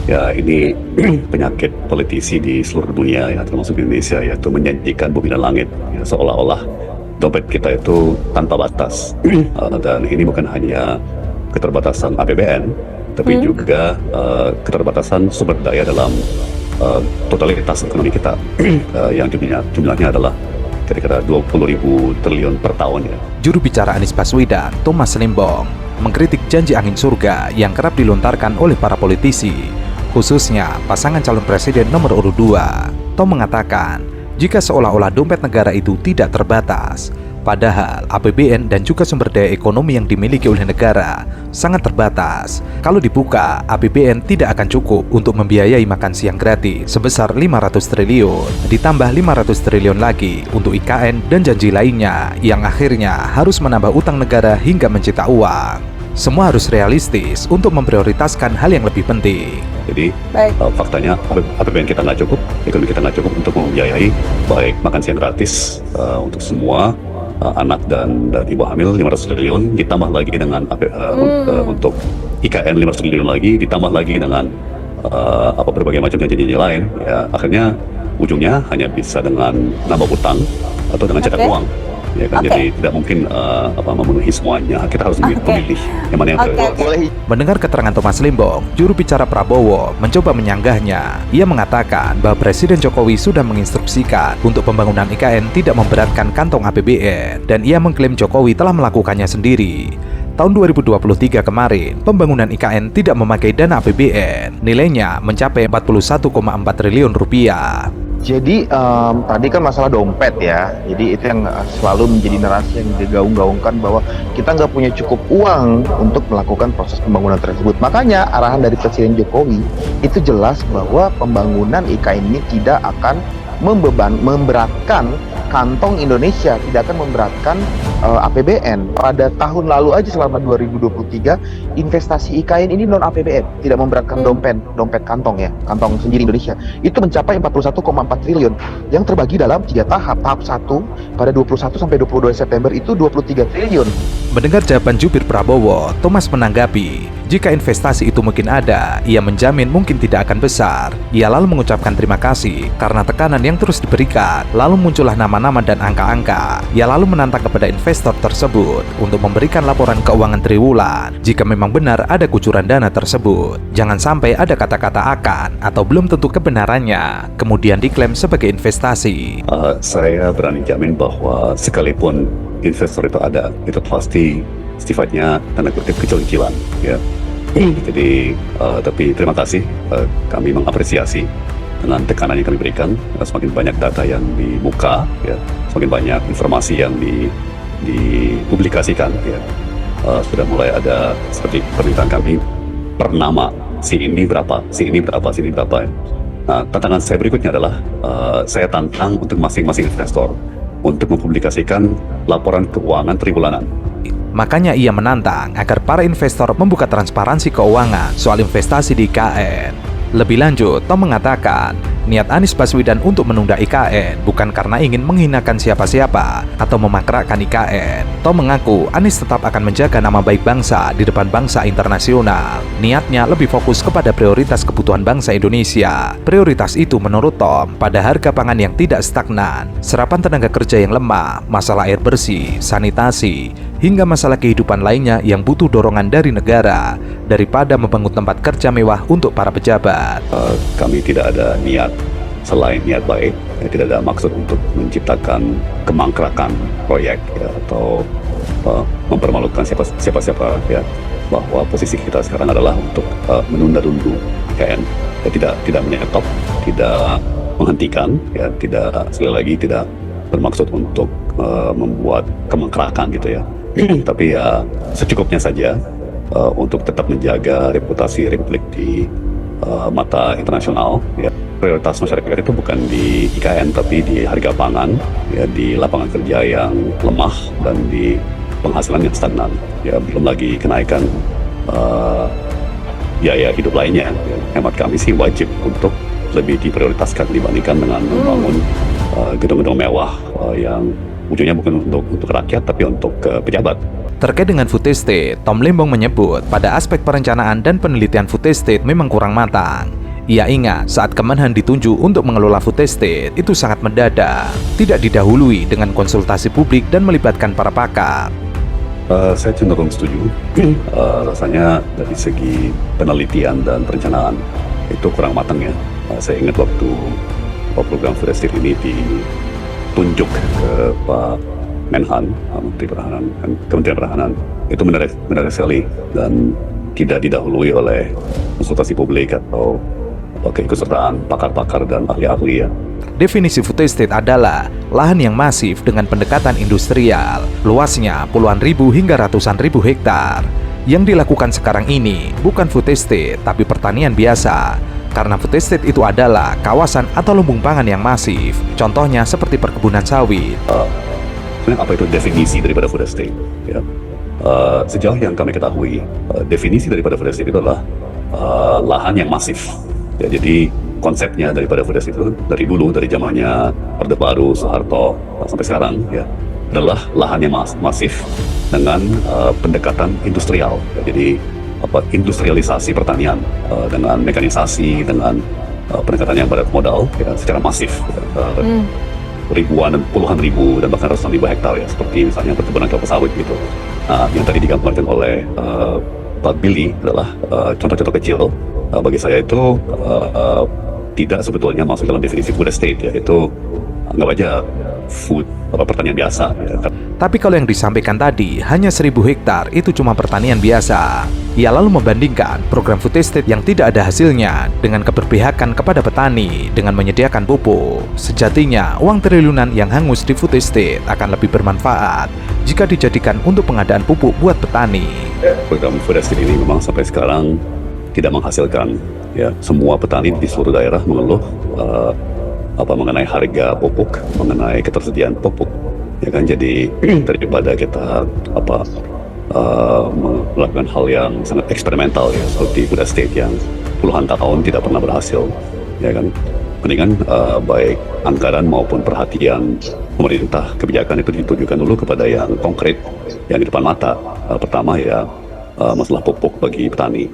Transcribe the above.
Ya, ini penyakit politisi di seluruh dunia ya, termasuk Indonesia, yaitu menjanjikan bumi dan langit, ya, seolah-olah dompet kita itu tanpa batas. Dan ini bukan hanya keterbatasan APBN, tapi juga keterbatasan sumber daya dalam totalitas ekonomi kita, yang jumlahnya adalah kira-kira 20.000 triliun per tahun ya. Juru bicara Anies Baswedan, Thomas Lembong, mengkritik janji angin surga yang kerap dilontarkan oleh para politisi, khususnya pasangan calon presiden nomor urut 2. Tom mengatakan, jika seolah-olah dompet negara itu tidak terbatas, padahal APBN dan juga sumber daya ekonomi yang dimiliki oleh negara sangat terbatas. Kalau dibuka, APBN tidak akan cukup untuk membiayai makan siang gratis sebesar 500 triliun, ditambah 500 triliun lagi untuk IKN dan janji lainnya yang akhirnya harus menambah utang negara hingga mencita uang. Semua harus realistis untuk memprioritaskan hal yang lebih penting. Jadi faktanya APBN kita nggak cukup, ekonomi kita nggak cukup untuk membiayai baik makan siang gratis untuk semua anak dan ibu hamil 500 triliun, ditambah lagi dengan untuk IKN 500 triliun lagi, ditambah lagi dengan berbagai macam janji-janji lain. Ya, akhirnya ujungnya hanya bisa dengan nambah utang atau dengan cetak uang. Ya kan, jadi tidak mungkin memenuhi semuanya. Kita harus memilih yang mana yang prioritas. Mendengar keterangan Thomas Lembong, juru bicara Prabowo mencoba menyanggahnya. Ia mengatakan bahwa Presiden Jokowi sudah menginstruksikan untuk pembangunan IKN tidak memberatkan kantong APBN, dan ia mengklaim Jokowi telah melakukannya sendiri. Tahun 2023 kemarin, pembangunan IKN tidak memakai dana APBN, nilainya mencapai 41,4 triliun rupiah. Jadi tadi kan masalah dompet ya, jadi itu yang selalu menjadi narasi yang digaung-gaungkan bahwa kita nggak punya cukup uang untuk melakukan proses pembangunan tersebut. Makanya arahan dari Presiden Jokowi itu jelas bahwa pembangunan IKN ini tidak akan memberatkan kantong Indonesia, tidak akan memberatkan APBN. Pada tahun lalu aja selama 2023 investasi IKN ini non APBN, tidak memberatkan dompet kantong ya, kantong sendiri Indonesia. Itu mencapai 41,4 triliun yang terbagi dalam 3 tahap. Tahap 1 pada 21 sampai 22 September itu 23 triliun. Mendengar jawaban jubir Prabowo, Thomas menanggapi, jika investasi itu mungkin ada, ia menjamin mungkin tidak akan besar. Ia lalu mengucapkan terima kasih karena tekanan yang terus diberikan. Lalu muncullah nama-nama dan angka-angka. Ia lalu menantang kepada investor tersebut untuk memberikan laporan keuangan triwulan jika memang benar ada kucuran dana tersebut. Jangan sampai ada kata-kata akan atau belum tentu kebenarannya kemudian diklaim sebagai investasi. Saya berani jamin bahwa sekalipun investor itu ada, itu pasti sifatnya tanda kutip kecil-kecilan ya. Jadi tapi terima kasih, kami mengapresiasi dengan tekanan yang kami berikan. Semakin banyak data yang dibuka ya, semakin banyak informasi yang dipublikasikan ya. Sudah mulai ada seperti permintaan kami per nama, si ini berapa, si ini berapa, si ini berapa ya. Nah, tantangan saya berikutnya adalah saya tantang untuk masing-masing investor untuk mempublikasikan laporan keuangan triwulanan. Makanya ia menantang agar para investor membuka transparansi keuangan soal investasi di IKN. Lebih lanjut, Tom mengatakan, niat Anies Baswedan untuk menunda IKN bukan karena ingin menghinakan siapa-siapa atau memangkrakkan IKN. Tom mengaku Anies tetap akan menjaga nama baik bangsa di depan bangsa internasional. Niatnya lebih fokus kepada prioritas kebutuhan bangsa Indonesia. Prioritas itu menurut Tom pada harga pangan yang tidak stagnan, serapan tenaga kerja yang lemah, masalah air bersih, sanitasi, hingga masalah kehidupan lainnya yang butuh dorongan dari negara daripada membangun tempat kerja mewah untuk para pejabat. Kami tidak ada niat selain niat baik, ya, tidak ada maksud untuk menciptakan kemangkrakan proyek ya, atau mempermalukan siapa-siapa ya, bahwa posisi kita sekarang adalah untuk menunda dulu IKN ya, tidak menyetop, tidak menghentikan ya, tidak, sekali lagi tidak bermaksud untuk membuat kemangkrakan gitu ya. Tapi ya secukupnya saja untuk tetap menjaga reputasi Republik di mata internasional ya. Prioritas masyarakat itu bukan di IKN tapi di harga pangan ya, di lapangan kerja yang lemah dan di penghasilan yang stagnan ya, belum lagi kenaikan biaya hidup lainnya ya. Hemat kami sih wajib untuk lebih diprioritaskan dibandingkan dengan membangun gedung-gedung mewah yang ujungnya bukan untuk rakyat tapi untuk pejabat. Terkait dengan food estate, Tom Lembong menyebut pada aspek perencanaan dan penelitian food estate memang kurang matang. Ia ingat saat Kemenhan ditunjuk untuk mengelola food estate itu sangat mendadak, tidak didahului dengan konsultasi publik dan melibatkan para pakar. Saya cenderung setuju. Rasanya dari segi penelitian dan perencanaan itu kurang matang ya. Saya ingat waktu program food estate ini ditunjuk ke Pak Menhan, Menteri Pertahanan, Kementerian Pertahanan, itu menarik sekali dan tidak didahului oleh konsultasi publik atau keikutsertaan pakar-pakar dan ahli-ahli ya. Definisi food estate adalah lahan yang masif dengan pendekatan industrial, luasnya puluhan ribu hingga ratusan ribu hektar. Yang dilakukan sekarang ini bukan food estate, tapi pertanian biasa. Karena food estate itu adalah kawasan atau lumbung pangan yang masif. Contohnya seperti perkebunan sawit. Sebenarnya apa itu definisi daripada food estate? Ya. Sejauh yang kami ketahui, definisi daripada food estate itu adalah lahan yang masif. Ya, jadi konsepnya daripada food estate itu dari dulu, dari zamannya Orde Baru, Soeharto sampai sekarang ya, adalah lahan yang masif dengan pendekatan industrial. Ya, jadi industrialisasi pertanian dengan mekanisasi, dengan pendekatan yang padat modal ya, secara masif. Ribuan dan puluhan ribu dan bahkan ratusan ribu hektar ya, seperti misalnya perkebunan kelapa sawit gitu. Nah, yang tadi digambarkan oleh Pak Billy adalah contoh-contoh kecil. Bagi saya itu tidak sebetulnya masuk dalam definisi food estate ya, itu anggap aja food pertanian biasa ya. Tapi kalau yang disampaikan tadi hanya 1000 hektar itu cuma pertanian biasa. Ia lalu membandingkan program food estate yang tidak ada hasilnya dengan keberpihakan kepada petani dengan menyediakan pupuk. Sejatinya uang triliunan yang hangus di food estate akan lebih bermanfaat jika dijadikan untuk pengadaan pupuk buat petani. Program food estate ini memang sampai sekarang tidak menghasilkan ya. Semua petani di seluruh daerah mengeluh mengenai harga pupuk, mengenai ketersediaan pupuk ya kan. Jadi daripada kita melakukan hal yang sangat eksperimental ya, seperti food estate yang puluhan tahun tidak pernah berhasil ya kan, mendingan baik anggaran maupun perhatian pemerintah, kebijakan itu ditujukan dulu kepada yang konkret, yang di depan mata. Pertama ya masalah pupuk bagi petani.